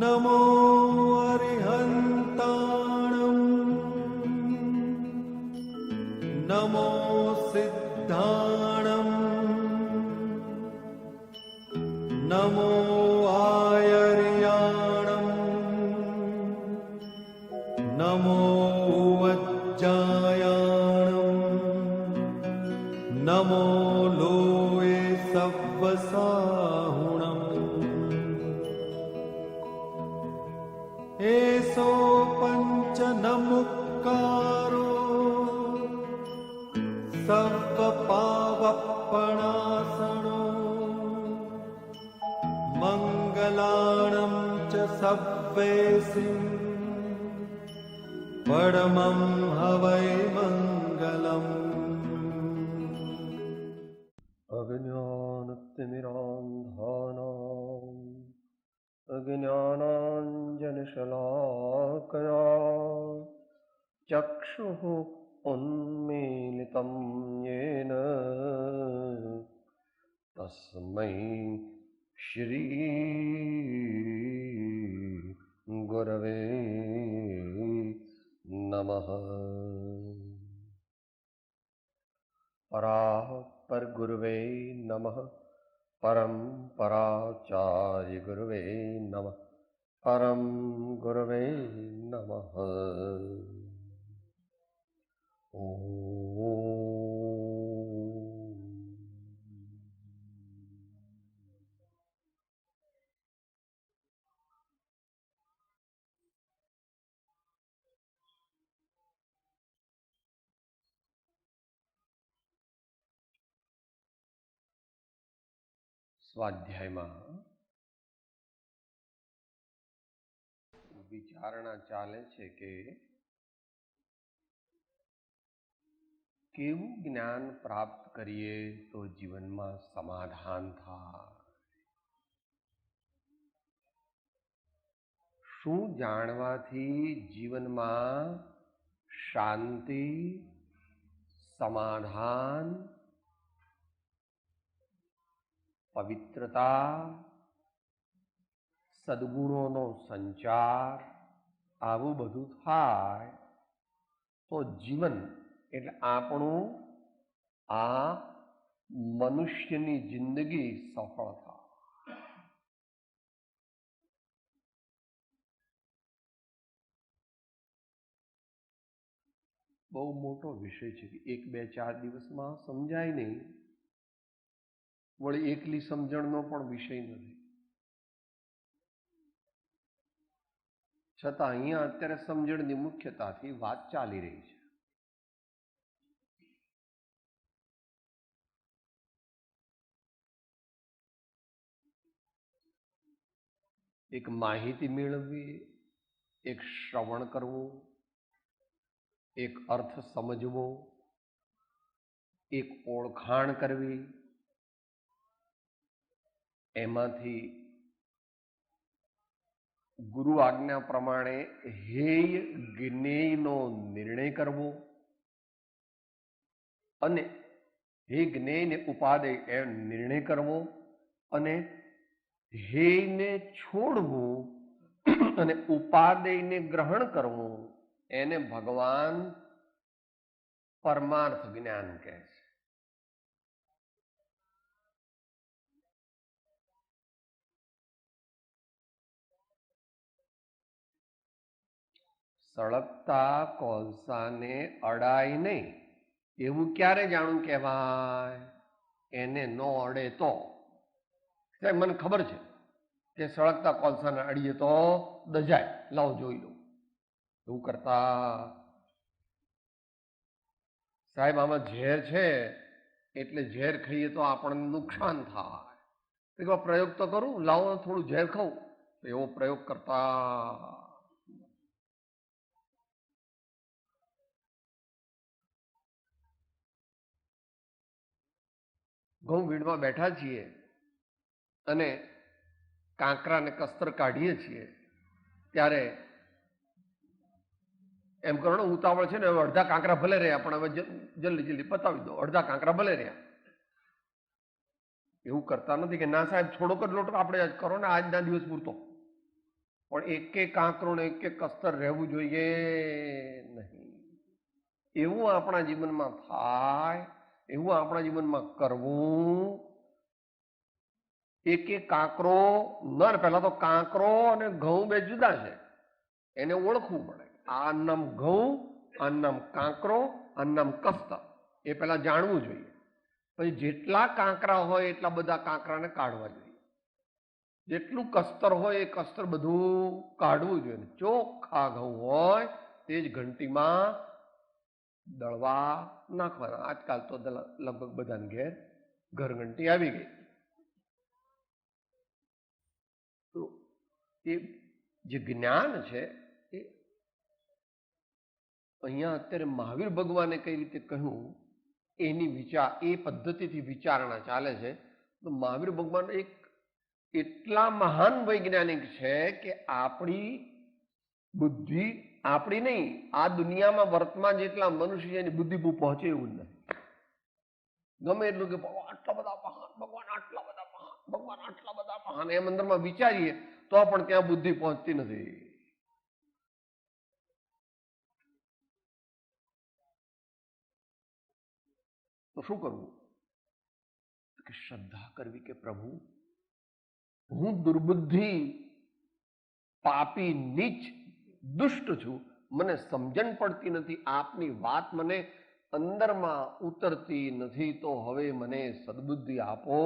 नमो अरिहन्ताणं नमो सिद्धाणं नमो आयर्याणं नमो वज्जायाणं नमो लोये सव्वसाहुणम् एसो पंच नमुक्कारो सर्वपावपणासनो मंगलाणं च सव्वेसिं परमं हवै मंगलम्। अज्ञानतिमिरान्धानाम् अज्ञानाञ्जनशलाकया चक्षुः उन्मीलितं येन तस्मै श्री गुरवे नमः। परापर गुरुवे नमः। परम पराचार्य गुरुवे नमः। परम गुरुवे नमः। ओम। સ્વાધ્યાયમાં વિચારણા ચાલે છે કે કેવું જ્ઞાન પ્રાપ્ત કરીએ તો જીવનમાં સમાધાન થાય, શું જાણવાથી જીવનમાં શાંતિ, સમાધાન, પવિત્રતા, સદગુણોનો સંચાર આવું બધું થાય તો જીવન એટલે આપણું આ મનુષ્યની જિંદગી સફળ થાય. બહુ મોટો વિષય છે કે 1-2-4 દિવસમાં સમજાય નહીં, વળી એકલી સમજણનો પણ વિષય નથી. છતાં અહીંયા અત્યારે સમજણની મુખ્યતાથી વાત ચાલી રહી છે. એક માહિતી મેળવવી, એક શ્રવણ કરવું, એક અર્થ સમજવો, એક ઓળખાણ કરવી, એમાંથી ગુરુ આજ્ઞા પ્રમાણે હેય જ્ઞેયનો નિર્ણય કરવો અને હે જ્ઞેયને ઉપાદેય એ નિર્ણય કરવો અને હેયને છોડવું અને ઉપાદેયને ગ્રહણ કરવું, એને ભગવાન પરમાર્થ જ્ઞાન કહે છે. સળગતા કોલસાને અડાય નહીં એવું ક્યારે જાણું કહેવાય? એને ન અડે તો. મને ખબર છે કે સળગતા કોલસાને અડીએ તો દજાય, લાવ જોઈ લઉં. એવું કરતા સાહેબ આમાં ઝેર છે એટલે ઝેર ખાઈએ તો આપણને નુકસાન થાય, પ્રયોગ તો કરું, લાવો થોડું ઝેર ખાઉં. એવો પ્રયોગ કરતા ઘઉં વીણવા બેઠા છીએ અને કાંકરાને કસ્તર કાઢીએ છીએ ત્યારે એમ કરો ને, ઉતાવળ છે ને, અડધા કાંકરા ભલે રહ્યા પણ હવે જલ્દી જલ્દી પતાવી દો, અડધા કાંકરા ભલે રહ્યા. એવું કરતા નથી કે ના સાહેબ થોડોક જ લોટ આપણે કરો ને આજના દિવસ પૂરતો. પણ એક કાંકરો ને એક કસ્તર રહેવું જોઈએ નહીં. એવું આપણા જીવનમાં થાય, એવું આપણા જીવનમાં કરવું. એક કાંકરો નર, પહેલા તો કાંકરો અને ઘઉં બે જુદા છે, એને ઓળખવું પડે. આ નામ ઘઉં, આ નામ કાંકરો, આ નામ કસ્તર, એ પહેલા જાણવું જોઈએ. પછી જેટલા કાંકરા હોય એટલા બધા કાંકરાને કાઢવા જોઈએ, જેટલું કસ્તર હોય એ કસ્તર બધું કાઢવું જોઈએ. ચોખ્ખા ઘઉં હોય તે જ ઘંટીમાં દળવા નાખવાના. આજકાલ તો લગભગ બધાને ઘેર ઘરઘંટી આવી ગઈ. તો એ જે જ્ઞાન છે એ અહીંયા અત્યારે મહાવીર ભગવાને કઈ રીતે કહ્યું એની એ પદ્ધતિથી વિચારણા ચાલે છે. તો મહાવીર ભગવાન એક એટલા મહાન વૈજ્ઞાનિક છે કે આપણી બુદ્ધિ, આપણી નહીં, આ દુનિયામાં વર્તમાન જેટલા મનુષ્ય છે એની બુદ્ધિ બહુ પહોંચે એવું જ નથી. ગમે એટલું કે આટલા બધા મહાન, ભગવાન આટલા બધા મહાન, ભગવાન આટલા બધા મહાન, એમ અંદરમાં વિચારીએ તો પણ ત્યાં બુદ્ધિ પહોંચતી નથી. તો શું કરવું? કે શ્રદ્ધા કરવી કે પ્રભુ હું દુર્બુદ્ધિ, પાપી, નીચ, દુષ્ટ છું, મને સમજણ પડતી નથી, આપની વાત મને અંદરમાં ઉતરતી નથી, તો હવે મને સદબુદ્ધિ આપો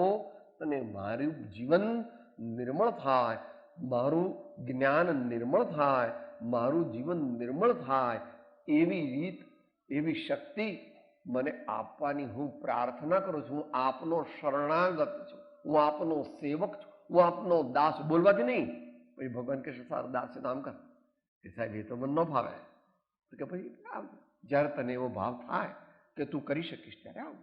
અને મારું જીવન નિર્મળ થાય, મારું જ્ઞાન નિર્મળ થાય, મારું જીવન નિર્મળ થાય એવી રીત, એવી શક્તિ મને આપવાની હું પ્રાર્થના કરું છું. હું આપનો શરણાગત છું, હું આપનો સેવક છું, હું આપનો દાસ. બોલવાથી નહીં. પછી ભગવાન કહેશે સારું દાસ નામ કર. કે સાહેબ એ તો મને ન ભાવે. તો કે ભાઈ જ્યારે તને એવો ભાવ થાય કે તું કરી શકીશ ત્યારે આવ.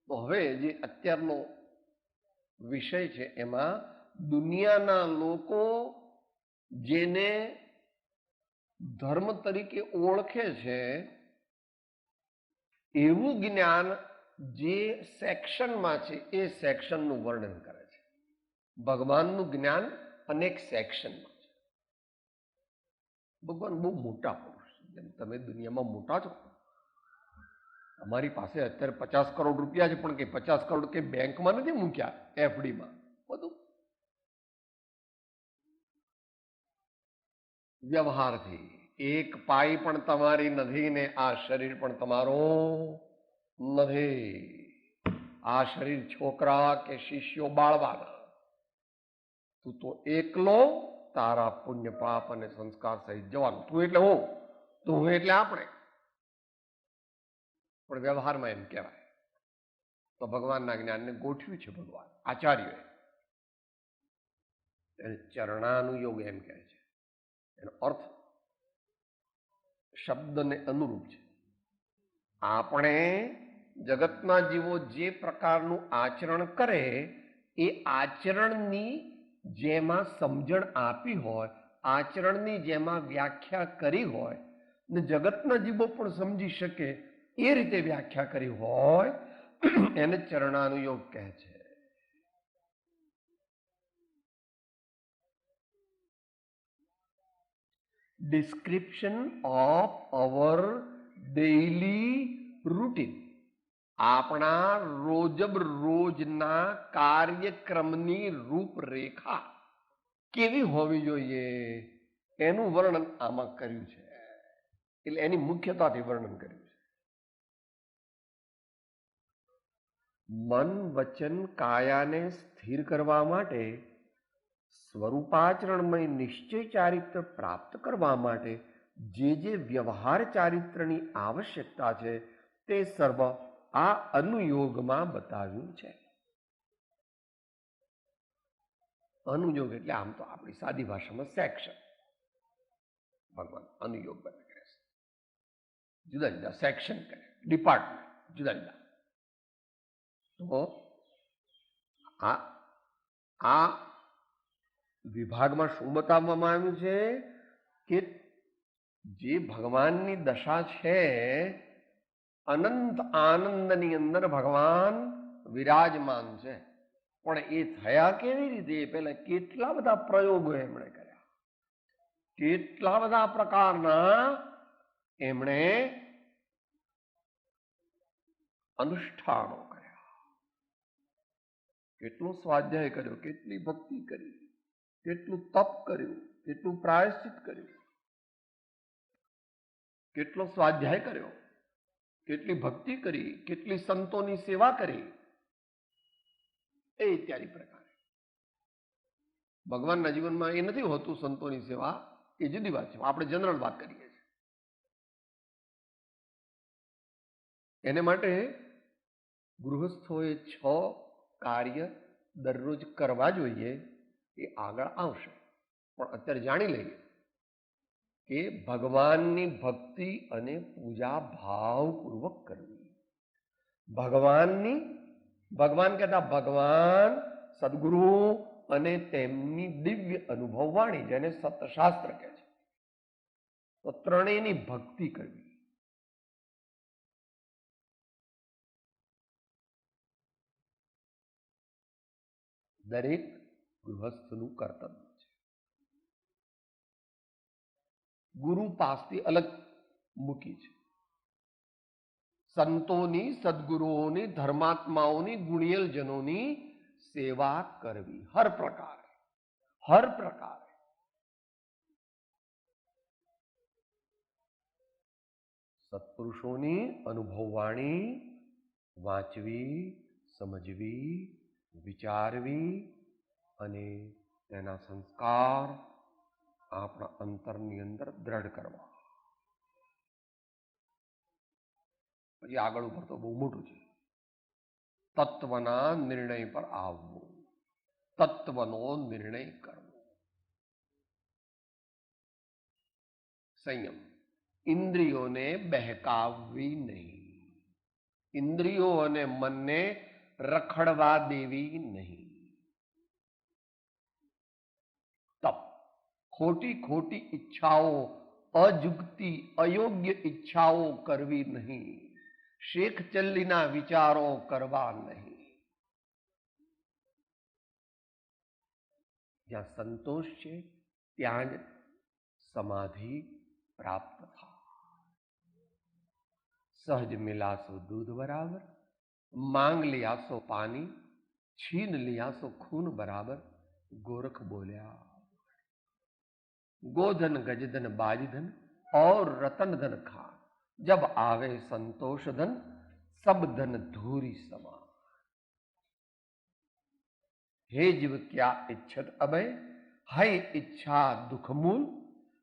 તો હવે જે અત્યારનો વિષય છે એમાં દુનિયાના લોકો જેને ધર્મ તરીકે ઓળખે છે એવું જ્ઞાન જે સેક્શનમાં છે એ સેક્શનનું વર્ણન કરે છે. ભગવાનનું જ્ઞાન અનેક સેક્શનમાં છે. ભગવાન બહુ મોટા પુરુષ છે. જેમ તમે દુનિયામાં મોટા છો, અમારી પાસે અત્યારે 50 કરોડ રૂપિયા છે, પણ કે 50 કરોડ કે બેંકમાં નથી મૂક્યા, એફડીમાં. બધું વ્યવહારથી. એક પાઈ પણ તમારી નથી ને આ શરીર પણ તમારું નથી. આ શરીર છોકરા કે શિષ્યો બાળવાના. તું તો એકલો તારા પુણ્ય પાપ અને સંસ્કાર સહિત જવાનું. તું એટલે હું, તું હું એટલે આપણે. પણ વ્યવહારમાં એમ કહેવાય. તો ભગવાનના જ્ઞાનને ગોઠવ્યું છે ભગવાન આચાર્યોએ. એને ચરણાનુયોગ એમ કહે છે. એનો અર્થ શબ્દને અનુરૂપ છે. આપણે જગતના જીવો જે પ્રકારનું આચરણ કરે એ આચરણની જેમાં સમજણ આપી હોય, આચરણની જેમાં વ્યાખ્યા કરી હોય ને જગતના જીવો પણ સમજી શકે એ રીતે વ્યાખ્યા કરી હોય એને ચરણાનુયોગ કહે છે. Description of our daily routine. આપણા રોજબરોજના કાર્યક્રમની રૂપરેખા કેવી હોવી જોઈએ એનું વર્ણન આમાં કર્યું છે. એટલે એની મુખ્યતાથી વર્ણન કર્યું છે. મન, વચન, કાયાને સ્થિર કરવા માટે, સ્વરૂપાચરણમય નિશ્ચય ચારિત્ર પ્રાપ્ત કરવા માટે જે વ્યવહાર ચારિત્રની આવશ્યકતા છે તે સર્વ આ અનુયોગમાં બતાવ્યું છે. અનુયોગ એટલે આમ તો આપણી સાદી ભાષામાં સેક્શન. ભગવાન અનુયોગ બને કરે છે. જુદા જુદા સેક્શન કરે, ડિપાર્ટમેન્ટ જુદા જુદા. તો આ વિભાગમાં શું બતાવવામાં આવ્યું છે કે જે ભગવાનની દશા છે, અનંત આનંદની અંદર ભગવાન વિરાજમાન છે. પણ એ થયા કેવી રીતે? પેલા કેટલા બધા પ્રયોગો એમણે કર્યા, કેટલા બધા પ્રકારના એમણે અનુષ્ઠાનો કર્યા, કેટલો સ્વાધ્યાય કર્યો, કેટલી ભક્તિ કરી, કેટલું તપ કર્યું, કેટલું પ્રાયશ્ચિત કર્યું, કેટલો સ્વાધ્યાય કર્યો, કેટલી ભક્તિ કરી, કેટલી સંતોની સેવા કરી, એ ઇત્યાદિ પ્રકારે. ભગવાનના જીવનમાં એ નથી હોતું સંતોની સેવા, એ જુદી વાત છે. આપણે જનરલ વાત કરીએ છીએ. એને માટે ગૃહસ્થોએ 6 કાર્ય દરરોજ કરવા જોઈએ. એ આગળ આવશે, પણ અત્યારે જાણી લઈએ કે ભગવાનની ભક્તિ અને પૂજા ભાવપૂર્વક કરવી. ભગવાન કહેતા ભગવાન, સદગુરુ અને તેમની દિવ્ય અનુભવ વાણી, જેને સતશાસ્ત્ર કહે છે, તો ત્રણેયની ભક્તિ કરવી. દરેક ગૃહસ્થનું કર્તવ્ય છે. ગુરુ પાસથી અલગ મૂકી છે. સંતોની, સદગુરુઓની, ધર્માત્માઓની, ગુણિયલજનોની સેવા કરવી હર પ્રકારે, હર પ્રકારે. સત્પુરુષોની અનુભવવાણી વાંચવી, સમજવી, વિચારવી અને તેના સંસ્કાર આપણા અંતરની અંદર દ્રઢ કરવા. પછી આગળ ઉપર તો બહુ મોટું છે. તત્વના નિર્ણય પર આવવું, તત્વનો નિર્ણય કરવો. સંયમ, ઇન્દ્રિયોને બહેકાવવી નહીં, ઇન્દ્રિયો અને મનને રખડવા દેવી નહીં. તપ, ખોટી ખોટી ઈચ્છાઓ, અજુગતી અયોગ્ય ઈચ્છાઓ કરવી નહીં, શેખ ચલ્લીના વિચારો કરવા નહીં. જ્યાં સંતોષ છે ત્યાં જ સમાધિ પ્રાપ્ત થાય. સહજ મિલાસો દૂધ બરાબર, માંગ लिया सो पानी, छीन लिया सो खून बराबर. गोरख बोलिया, गोधन गजधन बाजधन और रतन धन खान, जब आवे संतोष धन सब धन धूरी समा. हे जीव क्या इच्छत अभय, है इच्छा दुख मूल,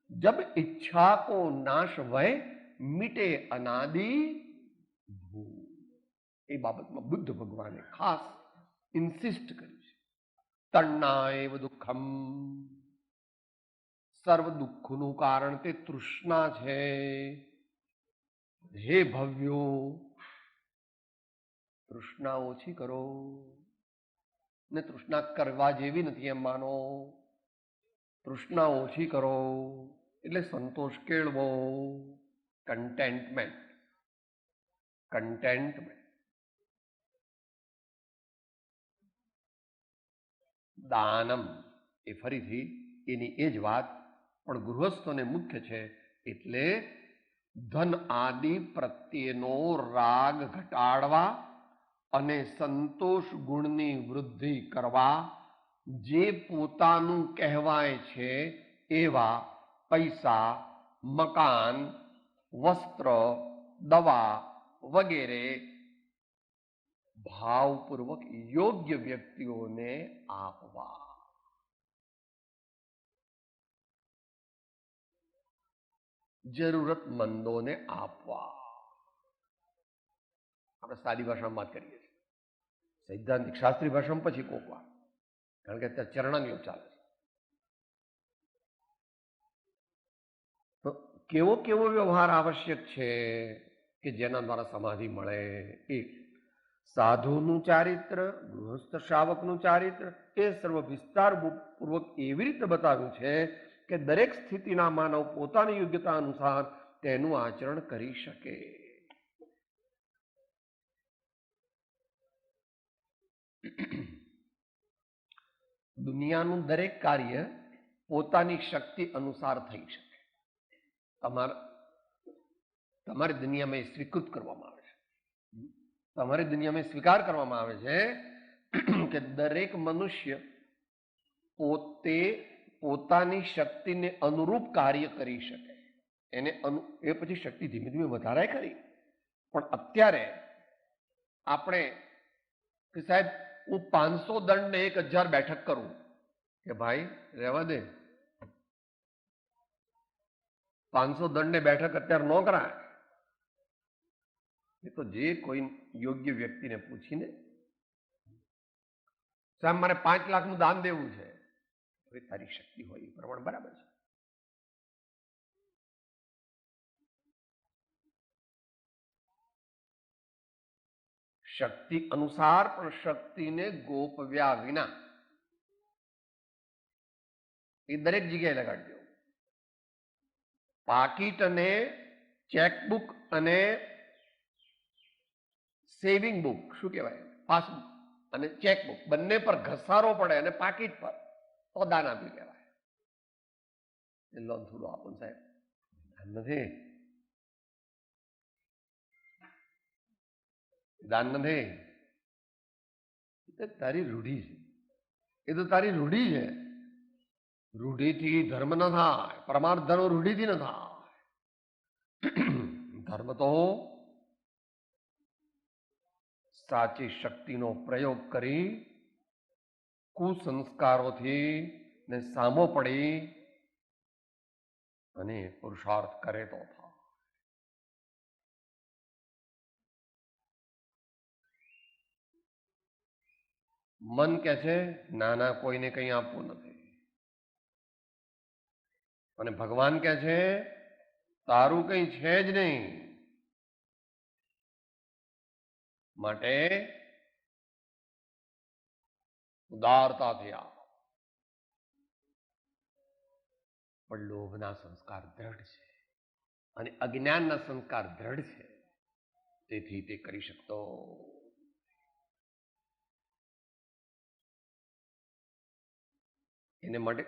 जब इच्छा को नाश वय मिटे अनादि भूल. એ બાબતમાં બુદ્ધ ભગવાને ખાસ ઇન્સિસ્ટ કર્યું છે. તણ્ણાએવ દુઃખમ, સર્વ દુઃખનું કારણ તે તૃષ્ણા છે. હે ભવ્યો, તૃષ્ણા ઓછી કરો, ને તૃષ્ણા કરવા જેવી નથી એમ માનો. તૃષ્ણા ઓછી કરો એટલે સંતોષ કેળવો, કન્ટેન્ટમેન્ટ, કન્ટેન્ટમેન્ટ. દાનમ, એ ફરીથી એની એ જ વાત, પણ ગૃહસ્થોને મુખ્ય છે. એટલે ધન આદિ પ્રત્યેનો રાગ ઘટાડવા અને સંતોષ ગુણની વૃદ્ધિ કરવા. જે પોતાનું કહેવાય છે એવા પૈસા, મકાન, વસ્ત્ર, દવા વગેરે ભાવપૂર્વક યોગ્ય વ્યક્તિઓને આપવા. જરૂરતમંદોને આપવા. આપણે સાદી ભાષામાં વાત કરીએ છીએ, સૈદ્ધાંતિક શાસ્ત્રી ભાષામાં પછી કોકવા, કારણ કે અત્યારે ચરણાનીઓ ચાલે છે. તો કેવો કેવો વ્યવહાર આવશ્યક છે કે જેના દ્વારા સમાધિ મળે? એક, સાધુનું ચારિત્ર, ગૃહસ્થ શ્રાવકનું ચારિત્ર એ સર્વ વિસ્તાર પૂર્વક એવી રીતે બતાવ્યું છે કે દરેક સ્થિતિના માનવ પોતાની યોગ્યતા અનુસાર તેનું આચરણ કરી શકે. દુનિયાનું દરેક કાર્ય પોતાની શક્તિ અનુસાર થઈ શકે. તમારી દુનિયામાં સ્વીકૃત કરવામાં આવે છે, તમારી દુનિયામાં સ્વીકાર કરવામાં આવે છે કે દરેક મનુષ્ય પોતે પોતાની શક્તિને અનુરૂપ કાર્ય કરી શકે. એ પછી શક્તિ ધીમે ધીમે વધારે કરી. પણ અત્યારે આપણે કે સાહેબ હું 500 દંડ ને 1000 બેઠક કરું, કે ભાઈ રહેવા દે, 500 દંડ ને બેઠક અત્યારે ન કરાય. એ તો જે કોઈ યોગ્ય વ્યક્તિને પૂછીને, સાહેબ મારે 5 લાખનું દાન દેવું છે, હવે તારી શક્તિ હોય એ પ્રમાણે બરાબર છે. શક્તિ અનુસાર, પણ શક્તિને ગોપવ્યા વિના એ દરેક જગ્યાએ લગાડી દેવું. પાકીટ અને ચેકબુક અને સેવિંગ બુક, શું કહેવાય, પાસબુક અને ચેકબુક બંને પર ઘસારો પડે અને પાકીટ પર, તો દાન આપ્યું કહેવાય. લોન થોડું આપો સાહેબ, દાન નથી, દાન નથી. તારી રૂઢી છે, એ તો તારી રૂઢી છે. રૂઢિથી ધર્મ ન થાય, પરમાર્થ ધર્મ રૂઢિથી ન થાય. ધર્મ તો સાચી શક્તિનો પ્રયોગ કરી કુસંસ્કારોથી ને સામો પડી અને પુરુષાર્થ કરે તો થાય. મન કે છે નાના કોઈને કંઈ આપવું નથી, અને ભગવાન કે છે તારું કંઈ છે જ નહીં, માટે ઉદારતાથી આપ. પણ લોભના સંસ્કાર દ્રઢ છે અને અજ્ઞાનના સંસ્કાર દ્રઢ છે, તેથી તે કરી શકતો. એને માટે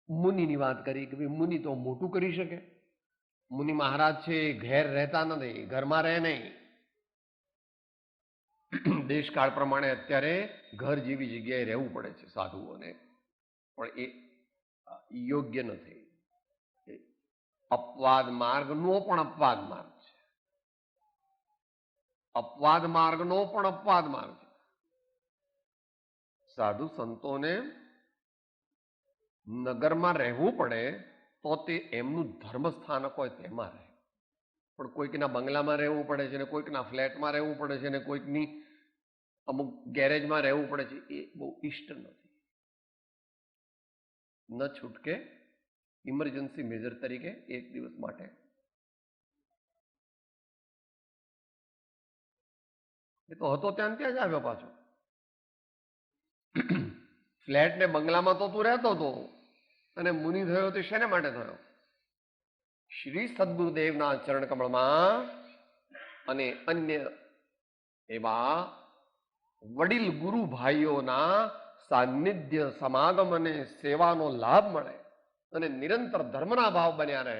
મુનિની વાત કરી કે ભાઈ મુનિ તો મોટું કરી શકે. મુનિ મહારાજ છે, ઘેર રહેતા નથી, ઘરમાં રહે નહીં. દેશકાળ પ્રમાણે અત્યારે ઘર જેવી જગ્યાએ રહેવું પડે છે સાધુઓને, પણ એ યોગ્ય નથી. અપવાદ માર્ગનો પણ અપવાદ માર્ગ છે, અપવાદ માર્ગનો પણ અપવાદ માર્ગ છે. સાધુ સંતોને નગરમાં રહેવું પડે તો તે એમનું ધર્મ સ્થાનક હોય તેમાં રહે. પણ કોઈકના બંગલામાં રહેવું પડે છે, ને કોઈકના ફ્લેટમાં રહેવું પડે છે, ને કોઈકની અમુક ગેરેજમાં રહેવું પડે છે, એ બહુ ઇષ્ટ નથી. ન છૂટકે ઇમરજન્સી મેજર તરીકે એક દિવસ માટે એ તો હતો ત્યાં જ આવ્યો પાછો. ફ્લેટ ને બંગલામાં તો તું રહેતો હતો, અને મુનિ થયો તે શેને માટે થયો? શ્રી સદગુરુદેવના ચરણ કમળમાં અને અન્ય એવા વડીલ ગુરુ ભાઈઓના સાનિધ્ય, સમાગમ અને સેવાનો લાભ મળે અને નિરંતર ધર્મના ભાવ બન્યા રહે,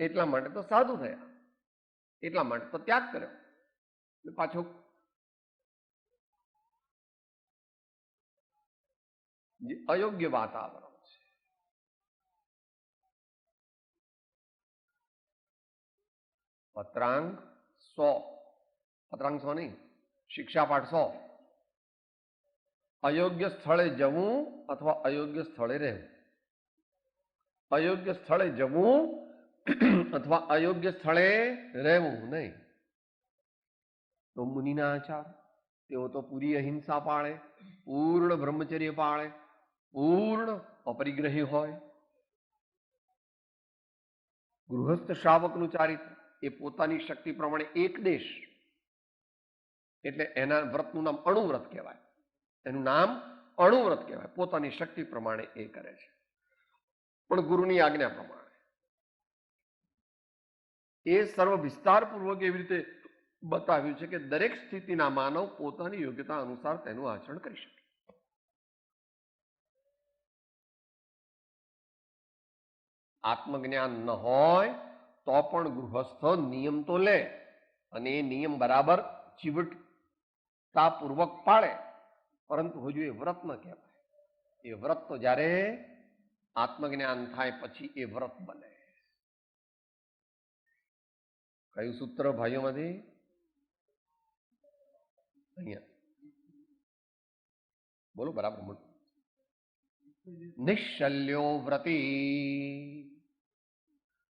એટલા માટે તો સાધુ થયા, એટલા માટે તો ત્યાગ કર્યો. પાછો જે અયોગ્ય વાતાવરણ છે, પત્રાંગ 100, પત્રાંગ 100 નહીં, શિક્ષાપાઠ 100. અયોગ્ય સ્થળે જવું અથવા અયોગ્ય સ્થળે રહેવું. અયોગ્ય સ્થળે જવું અથવા અયોગ્ય સ્થળે રહેવું નહીં. તો મુનિના આચાર, તેઓ તો પૂરી અહિંસા પાળે, પૂર્ણ બ્રહ્મચર્ય પાળે, પૂર્ણ અપરિગ્રહી હોય. ગૃહસ્થ શ્રાવકનું ચારિત્ર એ પોતાની શક્તિ પ્રમાણે એક દેશ, એટલે એના વ્રતનું નામ અણુવ્રત કહેવાય. એનું નામ અણુવ્રત કહેવાય. પોતાની શક્તિ પ્રમાણે એ કરે છે, પણ ગુરુની આજ્ઞા પ્રમાણે. એ સર્વ વિસ્તારપૂર્વક એવી રીતે બતાવ્યું છે કે દરેક સ્થિતિના માનવ પોતાની યોગ્યતા અનુસાર તેનું આચરણ કરી શકે. આત્મજ્ઞાન ન હોય તો પણ ગૃહસ્થ નિયમ તો લે અને એ નિયમ બરાબર ચીવટતાપૂર્વક પાળે, પરંતુ હજુ એ વ્રત ન કહેવાય. એ વ્રત તો જ્યારે આત્મજ્ઞાન થાય પછી એ વ્રત બને. કયું સૂત્ર ભાઈઓમાંથી? અહીંયા બોલો બરાબર. નિશ્ચલ્યો વ્રતી,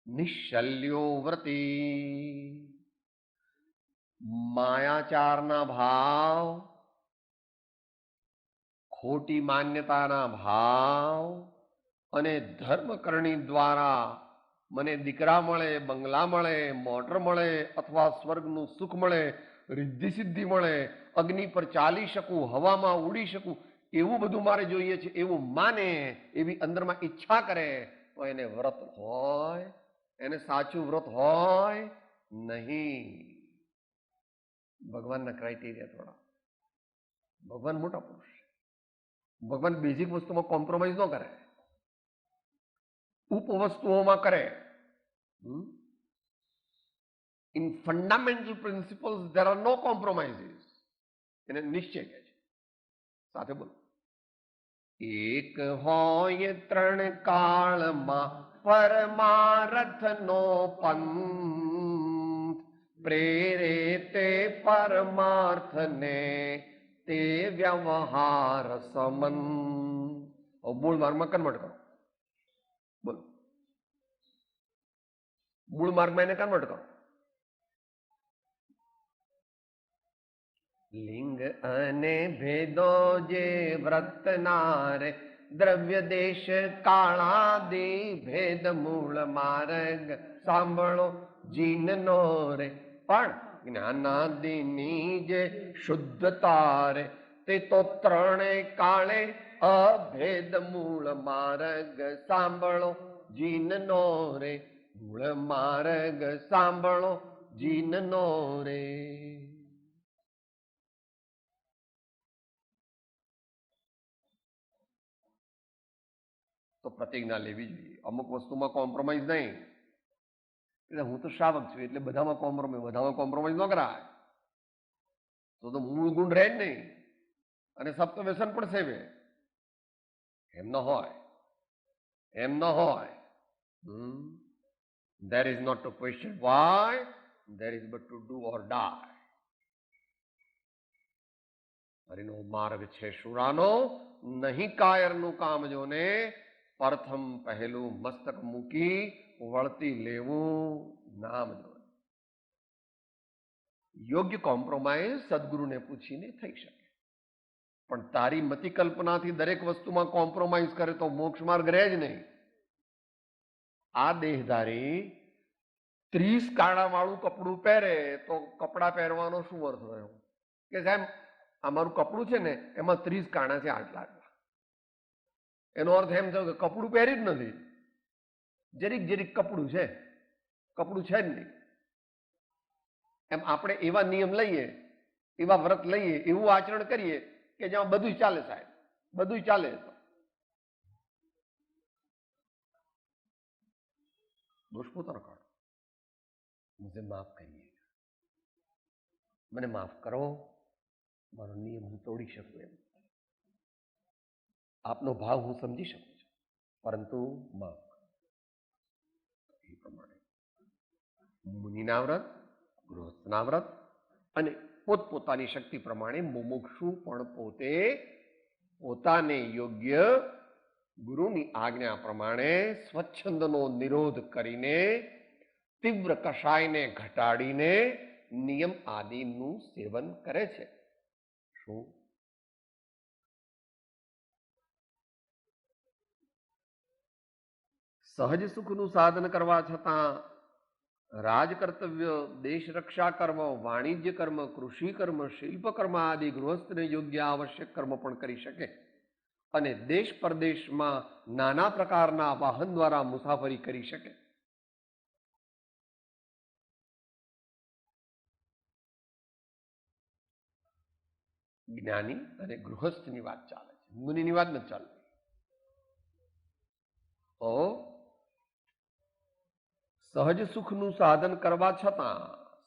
નિશ્ચલ્યો વ્રતી. માયાચારના ભાવ, ખોટી માન્યતાના ભાવ અને ધર્મકરણી દ્વારા મને દીકરા મળે, બંગલા મળે, મોટર મળે અથવા સ્વર્ગનું સુખ મળે, રિદ્ધિ સિદ્ધિ મળે, અગ્નિ પર ચાલી શકું, હવામાં ઉડી શકું, એવું બધું મારે જોઈએ છે એવું માને, એવી અંદરમાં ઈચ્છા કરે તો એને વ્રત હોય? એને સાચું વ્રત હોય નહીં. ભગવાનના ક્રાઇટેરિયા થોડા. ભગવાન મોટા પુરુષ, ભગવાન બેઝિક વસ્તુમાં કોમ્પ્રોમાઇઝ ન કરે, ઉપવસ્તુઓમાં કરે. In fundamental principles there are no compromises. એને નિશ્ચય કહે છે. સાથે બોલો. એક હોય ત્રણ કાળમાં પરમારથનો પંથ, પ્રેરે તે પરમાર્થને તે વ્યવહાર સમન. મૂળ માર્ગમાં કન્વર્ટ કરો. બોલો. મૂળ માર્ગમાં એને કન્વર્ટ કરો. લિંગ અને ભેદો જે વ્રતના રે, દ્રવ્ય દેશ કાળાદિ ભેદ મૂળ માર્ગ સાંભળો જીનનો રે. પણ જ્ઞાનાદિની જે શુદ્ધતા રે, તે તો ત્રણે કાળે અભેદ મૂળ માર્ગ સાંભળો જીનનો રે. મૂળ માર્ગ સાંભળો જીનનો રે. તો પ્રતિજ્ઞા લેવી જોઈએ. અમુક વસ્તુમાં કોમ્પ્રોમાઇઝ નહીં. એટલે હું તો શ્રાવક છું એટલે બધામાં કોમ્પ્રોમાઇઝ ન કરાય. તો મૂળ ગુણ રહે જ નહીં અને સપ્ત વ્યસન પણ સેવે. એમ ન હોય, એમ ન હોય. There is not to question why, there is but to do or die. હરિનો માર્ગ છે શુરાનો, નહીં કાયરનું કામ જોને. પ્રથમ પહેલું મસ્તક મૂકી વળતી લેવું નામ જો. યોગ્ય કોમ્પ્રોમાઇઝ સદગુરુને પૂછીને થઈ શકે, પણ તારી મતિ કલ્પનાથી દરેક વસ્તુમાં કોમ્પ્રોમાઇઝ કરે તો મોક્ષ માર્ગ રહે જ નહીં. આ દેહધારી 30 કાણા વાળું કપડું પહેરે તો કપડા પહેરવાનો શું અર્થ રહ્યો? કે સાહેબ આ મારું કપડું છે ને એમાં 30 કાણા છે, આટલા. એનો અર્થ એમ થયો કે કપડું પહેરી જ નથી, જરીક જરીક કપડું છે, કપડું છે જ નહીં. એમ આપણે એવા નિયમ લઈએ, એવા વ્રત લઈએ, એવું આચરણ કરીએ કે જેમાં બધું ચાલે સાહેબ, બધું ચાલે. દોષ પોતાનો કાઢો. મુझे માફ કરીએ, મને માફ કરો, મારો નિયમ હું તોડી શકું એમ. આપનો ભાવ હું સમજી શકું છું, પરંતુ માફ કરો. એ પ્રમાણે મુનિના વ્રત, ગૃહસ્થના વ્રત અને પોતપોતાની શક્તિ પ્રમાણે મુમુક્ષુ પણ પોતે પોતાને યોગ્ય ગુરુની આજ્ઞા પ્રમાણે સ્વચ્છંદનો નિરોધ કરીને, તીવ્ર કષાયને ઘટાડીને નિયમ આદિનું સેવન કરે છે. શું? સહજ સુખનું સાધન કરવા છતાં રાજ કર્તવ્ય, દેશ રક્ષા કર્મ, વાણિજ્ય કર્મ, કૃષિ કર્મ, શિલ્પ કર્મ આદિ ગૃહસ્થને યોગ્ય આવશ્યક કર્મ પણ કરી શકે અને દેશ પરદેશમાં નાના પ્રકારના વાહન દ્વારા મુસાફરી કરી શકે. જ્ઞાની અને ગૃહસ્થની વાત ચાલે છે, મુનિની વાત નથી ચાલતી. તો સહજ સુખનું સાધન કરવા છતાં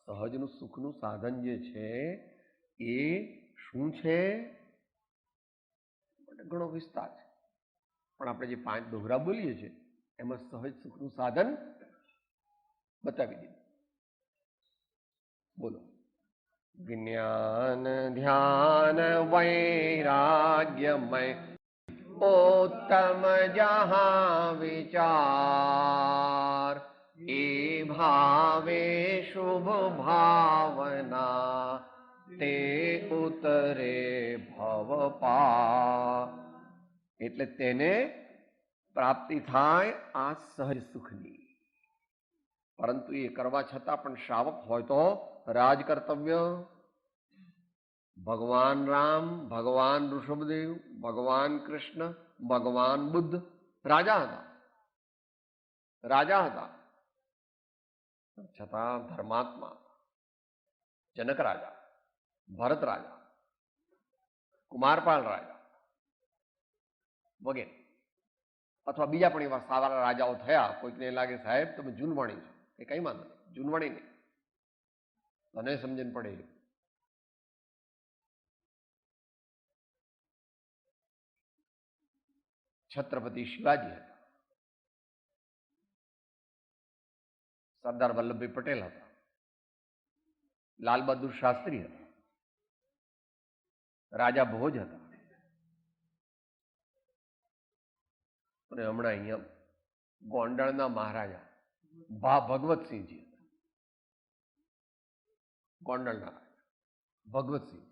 સહજનું સુખનું સાધન જે છે એ શું છે? ઘણો વિસ્તાર છે, પણ આપણે જે 5 દોહરા બોલીએ છીએ એમાં સહજ સુખનું સાધન બતાવી દીધું. બોલો. જ્ઞાન ધ્યાન વૈરાગ્યમય उत्तम जहाँ विचार ए भावे शुभ भावना ते उतरे भव पार. એટલે તેને પ્રાપ્તિ થાય આ સહજ સુખની. પરંતુ એ કરવા છતાં પણ શ્રાવક હોય તો રાજ કર્તવ્ય. ભગવાન રામ, ભગવાન ઋષભદેવ, ભગવાન કૃષ્ણ, ભગવાન બુદ્ધ રાજા હતા, છતાં ધર્માત્મા. જનક રાજા, ભરત રાજા, કુમારપાલ રાજા વગેરે, અથવા બીજા પણ એવા સારા રાજાઓ થયા. કોઈકને લાગે સાહેબ તમે જૂનવાણી છો, એ કઈ વાંધો નહીં, જૂનવાણી નહીં, તને સમજણ પડે. છત્રપતિ શિવાજી હતા, સરદાર વલ્લભભાઈ પટેલ હતા, લાલ બહાદુર શાસ્ત્રી હતા, રાજા ભોજ હતા, અને હમણાં અહીંયા ગોંડલના મહારાજા ભગવતસિંહજી હતા. ગોંડલના ભગવતસિંહ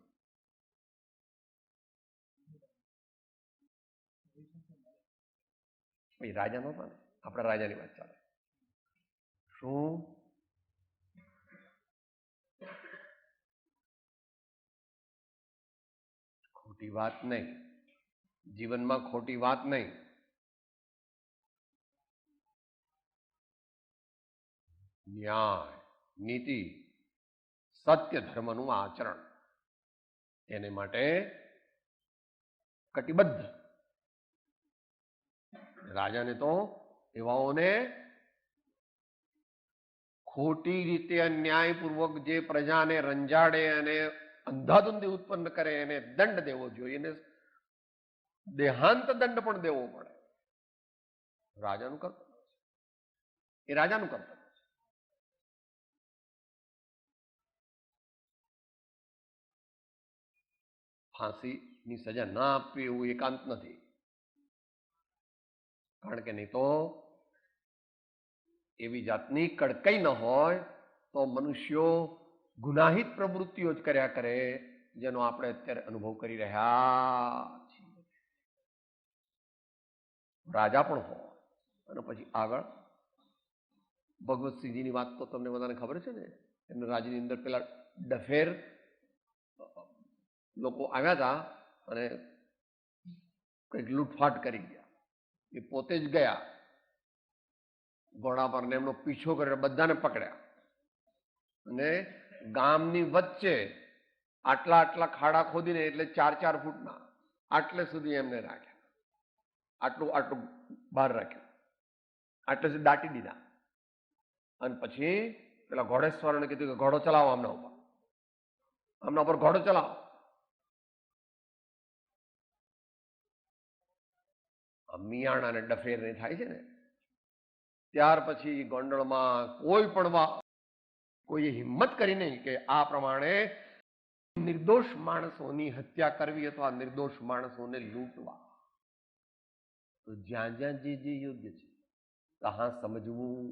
એ રાજા નહોતા ને, આપણા રાજાની વાત ચાલે. શું ખોટી વાત નહીં, જીવનમાં ખોટી વાત નહીં. ન્યાય, નીતિ, સત્ય ધર્મનું આચરણ એને માટે કટિબદ્ધ. રાજાને તો એવાઓને ખોટી રીતે અન્યાયપૂર્વક જે પ્રજાને રંજાડે અને અંધાધુંધી ઉત્પન્ન કરે એને દંડ દેવો જોઈએ, એને દેહાંત દંડ પણ દેવો પડે. રાજાનું કર્તવ્ય છે, એ રાજાનું કર્તવ્ય છે. ફાંસીની સજા ના આપવી એવું એકાંત નથી, કારણ કે નહીં તો એવી જાતની કડકાઈ ન હોય તો મનુષ્યો ગુનાહિત પ્રવૃત્તિઓ જ કર્યા કરે, જેનો આપણે અત્યારે અનુભવ કરી રહ્યા છીએ. રાજા પણ હોય અને પછી આગળ ભગવતસિંહજીની વાત તો તમને બધાને ખબર છે ને. એમના રાજ્યની અંદર પેલા ડફેર લોકો આવ્યા હતા અને કંઈક લૂંટફાટ કરી ગયા. એ પોતે જ ગયા ઘોડા પર ને એમનો પીછો કર્યો, બધાને પકડ્યા અને ગામની વચ્ચે આટલા આટલા ખાડા ખોદીને, એટલે 4-4 ફૂટના, આટલે સુધી એમને રાખ્યા. આટલું આટલું બહાર રાખ્યું, આટલે સુધી દાટી દીધા. અને પછી પેલા ઘોડેશ્વરને કીધું કે ઘોડો ચલાવો આમના ઉપર ઘોડો ચલાવો. મિયાણા અને ડફેર ને થાય છે ને, ત્યાર પછી ગોંડલમાં કોઈ હિંમત કરી નહીં કે આ પ્રમાણે નિર્દોષ માણસોની હત્યા કરવી અથવા નિર્દોષ માણસોને લૂંટવા. તો જ્યાં જ્યાં જે યોગ્ય છે ત્યાં સમજવું.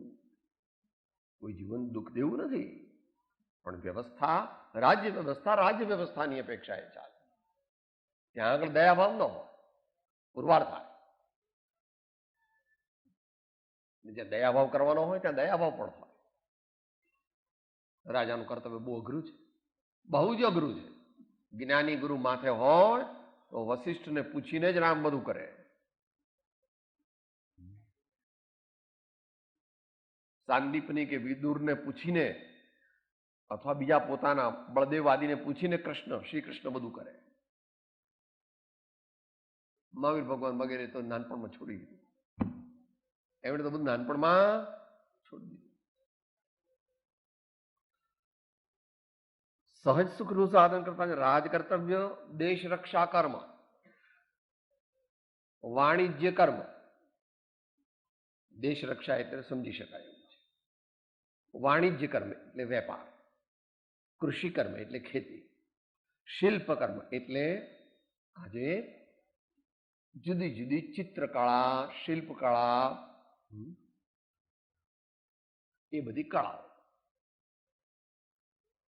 કોઈ જીવન દુઃખ દેવું નથી, પણ વ્યવસ્થા રાજ્ય વ્યવસ્થાની અપેક્ષાએ ચાલે. ત્યાં આગળ દયાભાવ ન હોય, પુરવાર થાય. જ્યાં દયાભાવ કરવાનો હોય ત્યાં દયાભાવ પણ હોય. રાજાનું કર્તવ્ય બહુ અઘરું છે, બહુ જ અઘરું છે. જ્ઞાની ગુરુ માથે હોય તો વશિષ્ઠને પૂછીને જ રામ બધું કરે. સાંદીપની કે વિદુરને પૂછીને અથવા બીજા પોતાના બળદેવ આદિને પૂછીને શ્રી કૃષ્ણ બધું કરે. મહાવીર ભગવાન વગેરે તો નાનપણમાં છોડી દીધું. એમણે તો બધું નાનપણમાં છોડી દીધું. સહજ સુખનું સાધન કરતા રાજ કર્તવ્ય, દેશ રક્ષા કર્મ, વાણિજ્ય કર્મ. દેશ રક્ષા એટલે સમજી શકાય એવું છે. વાણિજ્ય કર્મ એટલે વેપાર, કૃષિ કર્મ એટલે ખેતી, શિલ્પ કર્મ એટલે આજે જુદી જુદી ચિત્રકળા, શિલ્પકળા, એ બધી કળાઓ.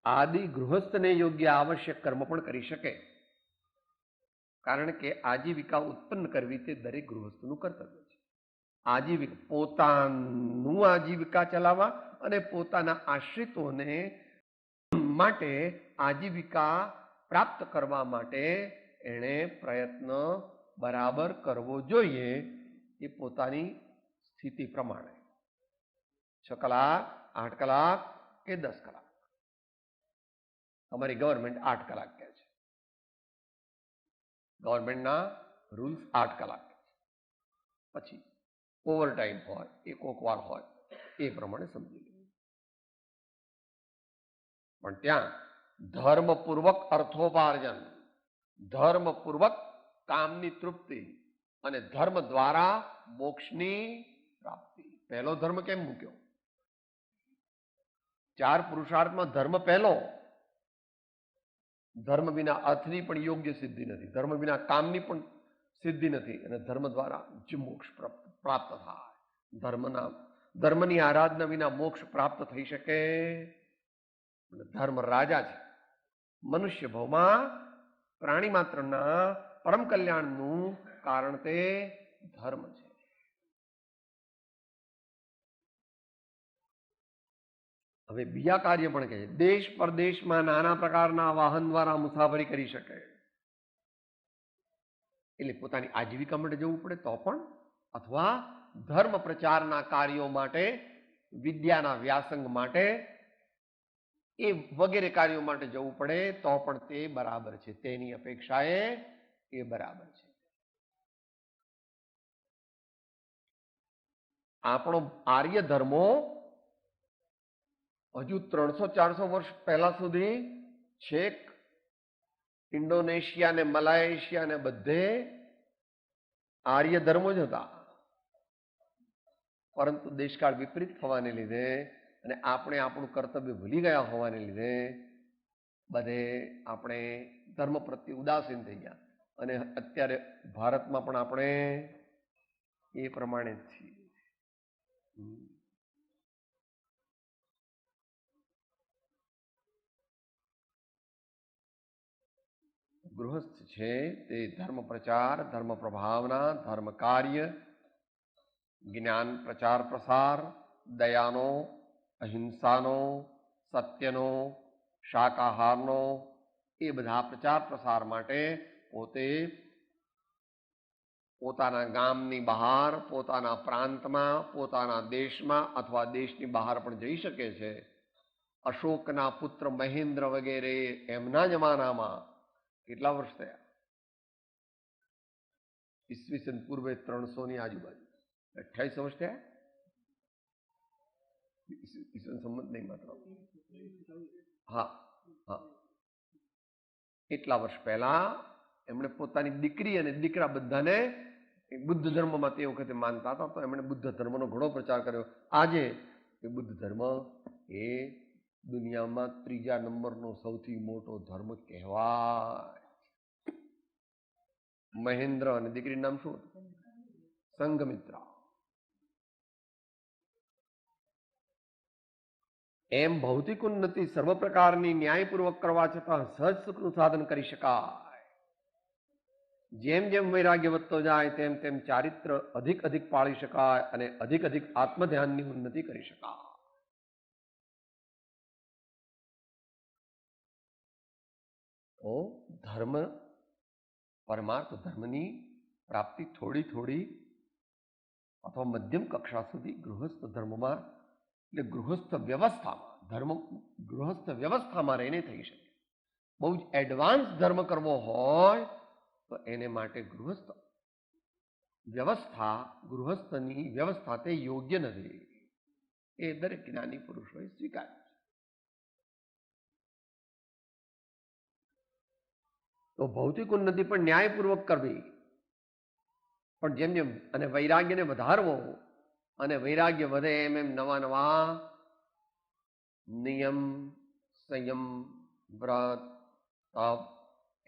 આદિ ગૃહસ્થને યોગ્ય આવશ્યક કર્મ પણ કરી શકે, કારણ કે આજીવિકા ઉત્પન્ન કરવી તે દરેક ગૃહસ્થનું કર્તવ્ય છે. આજીવિકા, પોતાનું આજીવિકા ચલાવવા અને પોતાના આશ્રિતોને માટે આજીવિકા પ્રાપ્ત કરવા માટે એણે પ્રયત્ન બરાબર કરવો જોઈએ. એ પોતાની સ્થિતિ પ્રમાણે 6 કલાક, 8 કલાક કે 10 કલાક. અમારી ગવર્મેન્ટ 8 કલાક કહે છે. ગવર્મેન્ટના રૂલ્સ 8 કલાક. પછી ઓવર ટાઈમ હોય, એ કોક વાર હોય, એ પ્રમાણે સમજી લે. પણ ત્યાં ધર્મપૂર્વક અર્થોપાર્જન, ધર્મપૂર્વક કામની તૃપ્તિ અને ધર્મ દ્વારા મોક્ષની પ્રાપ્તિ. પહેલો ધર્મ કેમ મૂક્યો? 4 પુરુષાર્થમાં ધર્મ પહેલો. ધર્મ વિના અર્થની પણ યોગ્ય સિદ્ધિ નથી, ધર્મ વિના કામની પણ સિદ્ધિ નથી, અને ધર્મ દ્વારા જ મોક્ષ પ્રાપ્ત થાય. ધર્મની આરાધના વિના મોક્ષ પ્રાપ્ત થઈ શકે. ધર્મ રાજા છે. મનુષ્ય ભવમાં પ્રાણી માત્રના પરમ કલ્યાણનું કારણ તે ધર્મ છે. હવે બીજા કાર્ય પણ કહે છે. દેશ પરદેશમાં નાના પ્રકારના વાહન દ્વારા મુસાફરી કરી શકે, એટલે પોતાની આજીવિકા માટે જવું પડે તો પણ, અથવા ધર્મ પ્રચારના કાર્યો માટે, વિદ્યાના વ્યાસંગ માટે, એ વગેરે કાર્યો માટે જવું પડે તો પણ તે બરાબર છે. તેની અપેક્ષાએ એ બરાબર છે. આપણો આર્ય ધર્મો હજુ 300-400 વર્ષ પહેલા સુધી છેક ઇન્ડોનેશિયા ને મલાએશિયા ને બધે આર્ય ધર્મો જ હતા. પરંતુ દેશકાળ વિપરીત થવાને લીધે અને આપણે આપણું કર્તવ્ય ભૂલી ગયા હોવાને લીધે બધે આપણે ધર્મ પ્રત્યે ઉદાસીન થઈ ગયા. અને અત્યારે ભારતમાં પણ આપણે એ પ્રમાણે જ છીએ. ગૃહસ્થ છે તે ધર્મ પ્રચાર, ધર્મ પ્રભાવના, ધર્મ કાર્ય, જ્ઞાન પ્રચાર પ્રસાર, દયાનો, અહિંસાનો, સત્યનો, શાકાહારનો, એ બધા પ્રચાર પ્રસાર માટે પોતે પોતાના ગામની બહાર, પોતાના પ્રાંતમાં, પોતાના દેશમાં અથવા દેશની બહાર પણ જઈ શકે છે. અશોકના પુત્ર મહેન્દ્ર વગેરે એમના જમાનામાં કેટલા વર્ષ થયા? ઈસવીસન પૂર્વે 300 ની આજુબાજુ, 28 વર્ષ થયા. ઈસવીસન સંમત નહીં માત્ર, હા હા, એટલા વર્ષ પહેલા એમણે પોતાની દીકરી અને દીકરા બધાને બુદ્ધ ધર્મમાં તે વખતે માનતા હતા, તો એમણે બુદ્ધ ધર્મનો ઘણો પ્રચાર કર્યો. આજે એ બુદ્ધ ધર્મ એ દુનિયામાં 3જા નંબરનો સૌથી મોટો ધર્મ કહેવાય. મહેન્દ્ર અને દીકરીનું નામ શું હતું? સંઘમિત્રા. એમ ભૌતિક ઉન્નતિ સર્વ પ્રકારની ન્યાયપૂર્વક કરવા છતાં સહજ સુખનું સાધન કરી શકાય. જેમ જેમ વૈરાગ્ય વધતો જાય તેમ તેમ ચારિત્ર અધિક અધિક પાળી શકાય અને અધિક અધિક આત્મધ્યાનની ઉન્નતિ કરી શકાય. તો ધર્મ, પરમાર્થ ધર્મની પ્રાપ્તિ થોડી થોડી અથવા મધ્યમ કક્ષા સુધી ગૃહસ્થ ધર્મમાં, એટલે ગૃહસ્થ વ્યવસ્થામાં, ધર્મ ગૃહસ્થ વ્યવસ્થામાં રહીને થઈ શકે. બહુ જ એડવાન્સ ધર્મ કરવો હોય તો એને માટે ગૃહસ્થ વ્યવસ્થા, ગૃહસ્થની વ્યવસ્થા તે યોગ્ય નથી, એ દરેક જ્ઞાની પુરુષોએ સ્વીકાર્યું. તો ભૌતિક ઉન્નતિ પણ ન્યાયપૂર્વક કરવી, પણ જેમ જેમ અને વૈરાગ્યને વધારવો, અને વૈરાગ્ય વધે એમ એમ નવા નવા નિયમ, સંયમ, વ્રત, તપ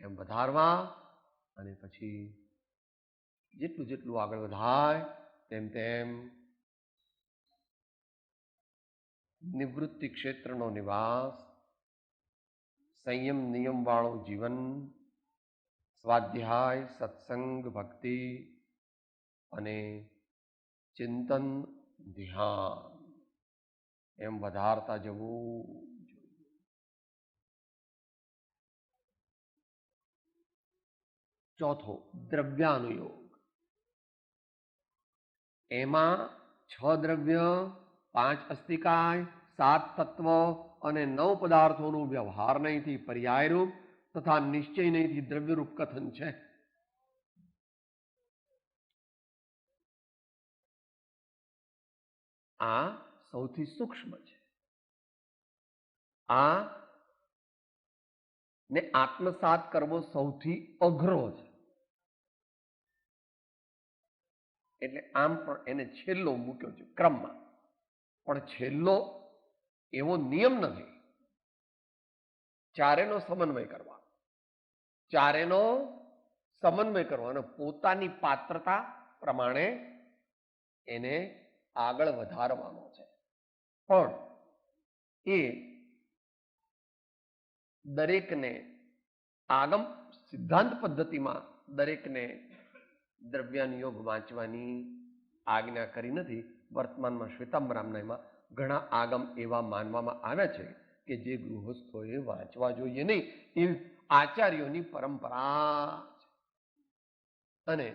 એમ વધારવા, અને પછી જેટલું જેટલું આગળ વધાય તેમ તેમ નિવૃત્તિ ક્ષેત્રનો નિવાસ, સંયમ નિયમ વાળું જીવન, સ્વાધ્યાય, સત્સંગ, ભક્તિ અને ચિંતન, ધ્યાન એમ વધારતા જવું. ચોથો, દ્રવ્યાનુયોગ. એમાં 6 દ્રવ્ય, 5 અસ્તિકાય, 7 તત્વ અને 9 પદાર્થોનું વ્યવહાર નહીંથી પર્યાયરૂપ તથા નિશ્ચય નહીંથી દ્રવ્યરૂપ કથન છે. આ સૌથી સૂક્ષ્મ છે. આ ને આત્મસાત કરવો સૌથી અઘરો છે. એટલે આમ પણ એને છેલ્લો મૂક્યો છે ક્રમમાં, પણ છેલ્લો એવો નિયમ નથી. ચારેનો સમન્વય કરવા, ચારેનો સમન્વય કરવા અને પોતાની પાત્રતા પ્રમાણે એને આગળ વધારવાનો છે. પણ એ દરેકને આગમ સિદ્ધાંત પદ્ધતિમાં દરેકને દ્રવ્યાનુયોગ વાંચવાની આજ્ઞા કરી નથી. વર્તમાનમાં શ્વેતાંબરામનામાં ઘણા આગમ એવા માનવામાં આવ્યા છે કે જે ગૃહસ્થોએ વાંચવા જોઈએ નહીં, એ આચાર્યોની પરંપરા છે. અને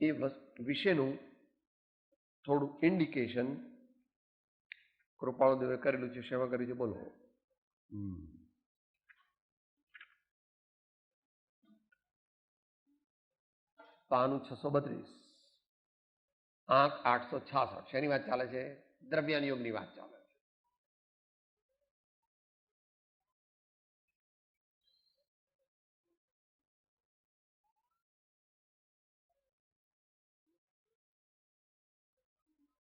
એ વિશેનું થોડું ઇન્ડિકેશન કૃપાળુદેવે કરેલું છે. સેવા કરી છે, બોલો. પાનું 632, આંક 866. શેની વાત ચાલે છે? દ્રવ્યાનુયોગની વાત ચાલે છે.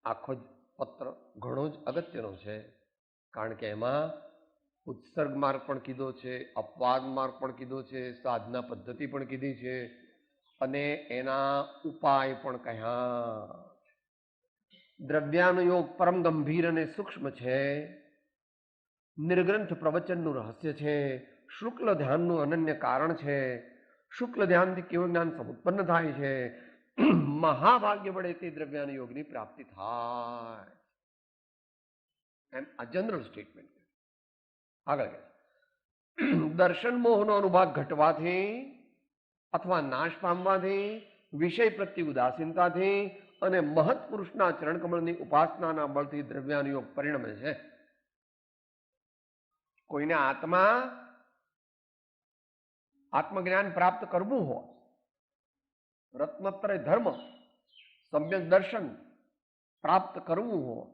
આખો જ પત્ર ઘણો જ અગત્યનો છે, કારણ કે એમાં ઉત્સર્ગ માર્ગ પણ કીધો છે, અપવાદ માર્ગ પણ કીધો છે, સાધના પદ્ધતિ પણ કીધી છે, અને એના ઉપાય પણ કહ્યા. દ્રવ્યાનુયોગ પરમ ગંભીર અને સૂક્ષ્મ છે. નિર્ગ્રંથ પ્રવચનનું રહસ્ય છે. શુક્લ ધ્યાનનું અનન્ય કારણ છે. શુક્લ ધ્યાનથી કેવું જ્ઞાન સમુત્પન્ન થાય છે. મહાભાગ્ય વડે તે દ્રવ્યાનુયોગની પ્રાપ્તિ થાય એમ આ જનરલ સ્ટેટમેન્ટ. આગળ દર્શન મોહનો અનુભાગ ઘટવાથી અથવા નાશ પામવાથી, વિષય પ્રત્યે ઉદાસીનતાથી અને મહત પુરુષના ચરણકમળની ઉપાસનાના બળથી દ્રવ્યાનુયોગ પરિણમે છે. કોઈને આત્મજ્ઞાન પ્રાપ્ત કરવું હોય, રત્નત્રય ધર્મ સમ્યક દર્શન પ્રાપ્ત કરવું હોય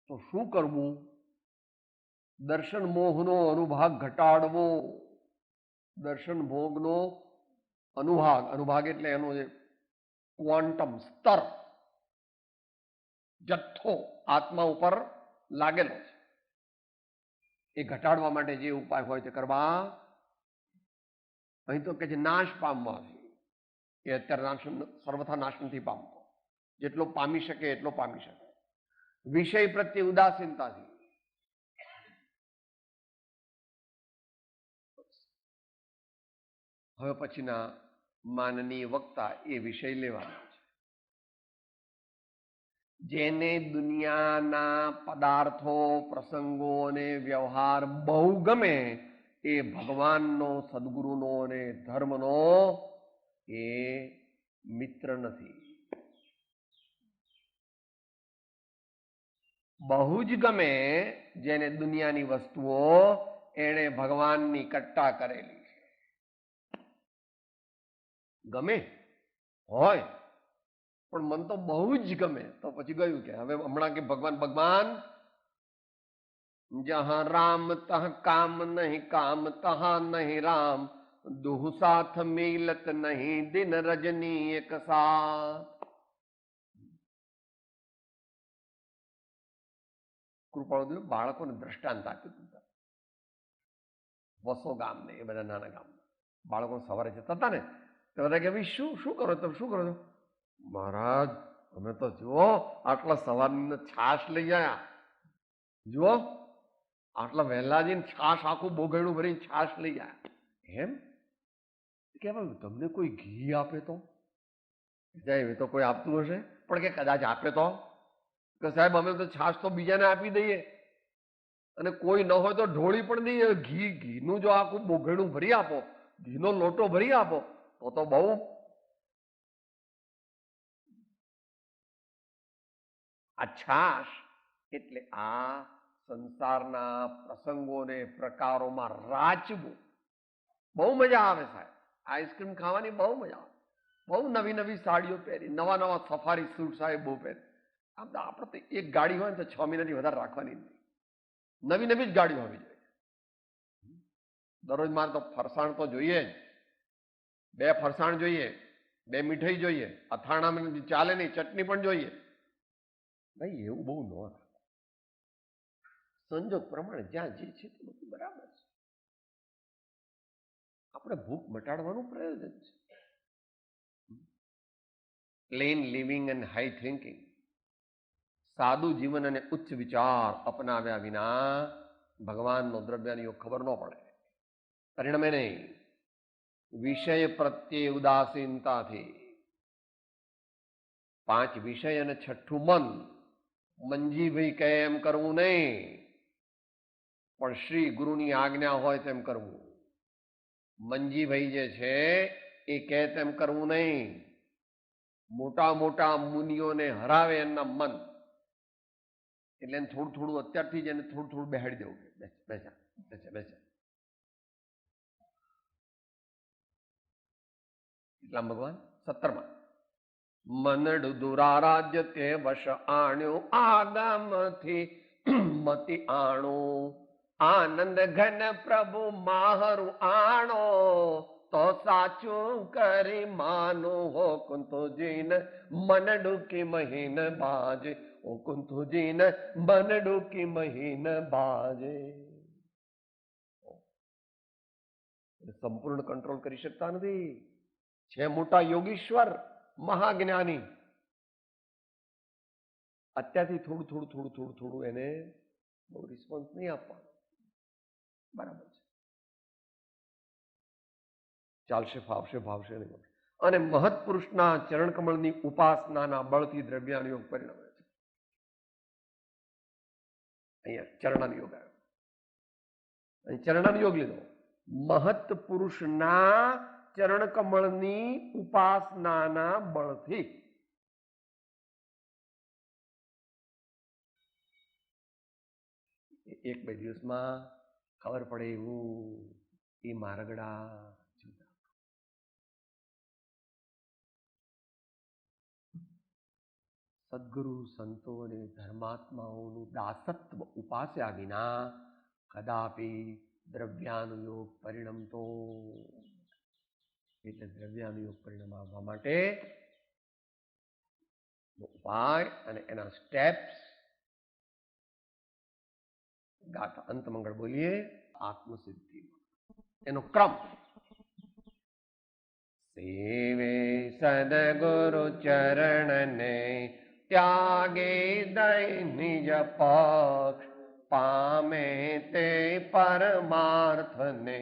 તો શું કરવું? દર્શન મોહનો અનુભાગ ઘટાડવો. દર્શન ભોગનો અનુભાગ એટલે એનો જે ક્વોન્ટમ સ્તર, જથ્થો આત્મા ઉપર લાગેલો છે, એ ઘટાડવા માટે જે ઉપાય હોય તે કરવા. અહીં તો કે છે નાશ પામવાથી. એ અત્યારે સર્વથા નાશ નથી પામતો. જેટલો પામી શકે એટલો પામી શકે. વિષય પ્રત્યે ઉદાસીનતાથી. હવે પછીના માનનીય વક્તા એ વિષય લેવાનો છે. જેને દુનિયાના પદાર્થો, પ્રસંગો અને વ્યવહાર બહુ ગમે, એ ભગવાનનો, સદગુરુનો અને ધર્મનો એ મિત્ર નથી. બહુ જ ગમે જેને દુનિયાની વસ્તુઓ, એને ભગવાનની કટ્ટા કરેલી છે. ગમે હોય, પણ મન તો બહુ જ ગમે. તો પછી ગયું કે હવે હમણાં કે ભગવાન ભગવાન જહાં રામ તહ કામ નહીં, કામ તહાં નહીં રામ, દુહ સાથ મિલત નહીં, દિન રજની એક સાથ. કૃપાળુદેવ બાળકોને દ્રષ્ટાંત આપ્યું હતું. વસો ગામ ને એ બધા નાના ગામ બાળકો સવારે જતા હતા ને તો બધા કે ભાઈ શું શું કરો તમે, શું કરો છો? મહારાજ અમે તો જુઓ આટલા સવારની છાશ લઈ આવ્યા, જુઓ આટલા વહેલા જઈને છાશ આખું બોગયણું ભરીને છાશ લઈ આવ્યા. એમ કે ભાઈ તમને કોઈ ઘી આપે તો? સાહેબ એ તો કોઈ આપતું હશે, પણ કે કદાચ આપે તો કે સાહેબ અમે તો છાશ તો બીજાને આપી દઈએ અને કોઈ ન હોય તો ઢોળી પણ દઈએ. ઘીનું જો આખું બોગયણું ભરી આપો, ઘીનો લોટો ભરી આપો તો બહુ. આ છાશ એટલે આ સંસારના પ્રસંગોને પ્રકારોમાં રાચવું. બહુ મજા આવે સાહેબ, આઈસ્ક્રીમ ખાવાની બહુ મજા આવે. બહુ નવી નવી સાડીઓ પહેરી, નવા નવા સફારી સૂટ સાહેબ બહુ પહેરી. આમ તો આપણે તો એક ગાડી હોય ને તો 6 મહિનાથી વધારે રાખવાની નથી. નવી નવી જ ગાડીઓ હોવી જોઈએ. દરરોજ મારે તો ફરસાણ તો જોઈએ જ, 2 ફરસાણ જોઈએ, 2 મીઠાઈ જોઈએ, અથાણામાં ચાલે નહીં, ચટણી પણ જોઈએ. ભાઈ એવું બહુ ન રાખો. સંજોગ પ્રમાણે જ્યાં જે છે તે બધું બરાબર છે. આપણે ભૂખ મટાડવાનું પ્રયોજન છે. Plane living and high thinking, સાદું જીવન અને ઉચ્ચ વિચાર અપનાવ્યા વિના ભગવાનનો દ્રવ્યાની ખબર ન પડે. પરિણમે નહીં વિષય પ્રત્યે ઉદાસીનતાથી 5 વિષય અને 6ઠું મન. મંજીભાઈ કહે એમ કરવું નહીં, પણ શ્રી ગુરુની આજ્ઞા હોય તેમ કરવું. મંજીભાઈ જે છે એ કહે તેમ કરવું નહીં. મોટા મોટા મુનિઓને હરાવે એમના મન એટલે એને થોડું થોડું અત્યારથી જ એને થોડું થોડું બેહાડી દેવું. બેસા બેસા બેસા. એટલા ભગવાન 17માં મનડું દુરારાજ્ય તે વશ આણ્યું, આગમથી મતિ આણું, આનંદ ઘન પ્રભુ માહરું આણો, તો સાચું કરી માનું હો કુંતુજીન મન ડૂકી મહીન બાજે, ઓ કુંતુજીન મન ડૂકી મહીન બાજે. સંપૂર્ણ કંટ્રોલ કરી શકતા નથી. છે મોટા યોગીશ્વર, મહાજ્ઞાની. અત્યારથી થોડું થોડું થોડું થોડું થોડું એને બહુ રિસ્પોન્સ નહીં આપવાનો. બરાબર છે, ચાલશે, ફાવશે, ભાવશે નહીં. અને મહત્પુરુષના ચરણકમળની ઉપાસનાના બળથી દ્રવ્યાનો યોગ પરિણમે છે. અહીંયા ચરણાનો યોગ આવ્યો, અહીં ચરણાનો યોગ લીધો. મહત્પુરુષના ચરણકમળની ઉપાસનાના બળથી. એક બે દિવસમાં ખબર પડે એવું એ મારગડા જુદા. સદગુરુ સંતો અને ધર્માત્માઓનું દાસત્વ ઉપાસ્યા વિના કદાપી દ્રવ્યાનુયોગ પરિણમતો. એટલે દ્રવ્યાનુયોગ પરિણામ આવવા માટે ઉપાય અને એના સ્ટેપ્સ ગાતા અંત મંગળ બોલીએ. આત્મસિદ્ધિ એનો ક્રમ. સેવે સદગુરુ ચરણને, ત્યાગે દઈ નિજ પક્ષ, પામે તે પરમાર્થને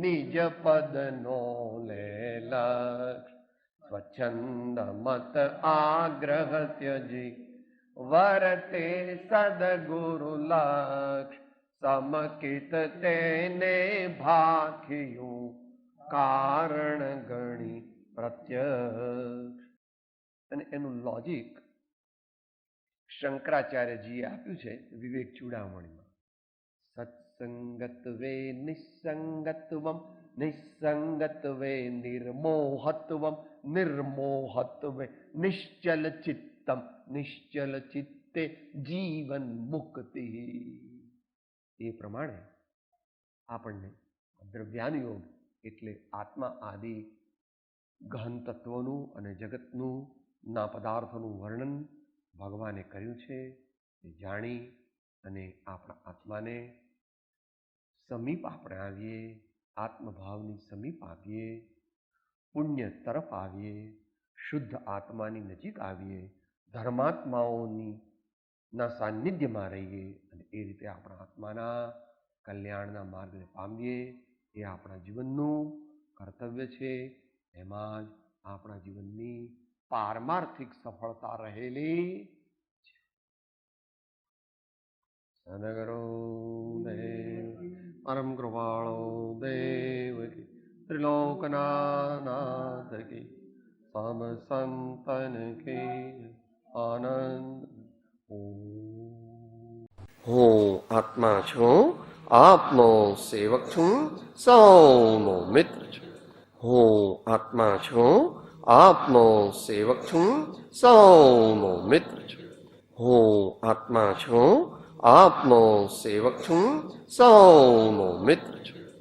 નિજ પદનો લે લક્ષ. સ્વચ્છંદ મત આગ્રહ ત્યજી, વરતે સદગુરુ લક્ષ. સમકિત તેને ભાખ્યું, કારણ ગણી પ્રત્યક્ષ. અને એનું લોજિક શંકરાચાર્યજીએ આપ્યું છે વિવેક ચૂડામણીમાં. સત્સંગત વે નિસંગત્વમ, નિસંગત વે નિર્મોહત્વમ, નિર્મોહત્વ નિશ્ચલ ચિત્તમ નિશ્ચલ ચિત્તે જીવન મુક્તિ. એ પ્રમાણે આપણને દ્રવ્યાન યોગ એટલે આત્મા આદિ ગહન તત્વોનું અને જગતનું ના પદાર્થોનું વર્ણન ભગવાને કર્યું છે. એ જાણી અને આપણા આત્માને સમીપ આપણે આવીએ, આત્મભાવની સમીપ આવીએ, પુણ્ય તરફ આવીએ, શુદ્ધ આત્માની નજીક આવીએ, ધર્માત્માઓની ના સાનિધ્યમાં રહીએ અને એ રીતે આપણા આત્માના કલ્યાણના માર્ગને પામીએ. એ આપણા જીવનનું કર્તવ્ય છે. એમાં જ આપણા જીવનની પારમાર્થિક સફળતા રહેલી છે. સદગુરુ દેવ પરમ કૃપાળો દેવ કી, ત્રિલોકનાથ કી, સબ સંતન કી આનંદ. હું આત્મા છું, આપનો સેવક છું, સૌનો મિત્ર છું. હું આત્મા છું, આપનો સેવક છું, સૌનો મિત્ર છું. હું આત્મા છું, આપનો સેવક છું, સૌનો મિત્ર છું.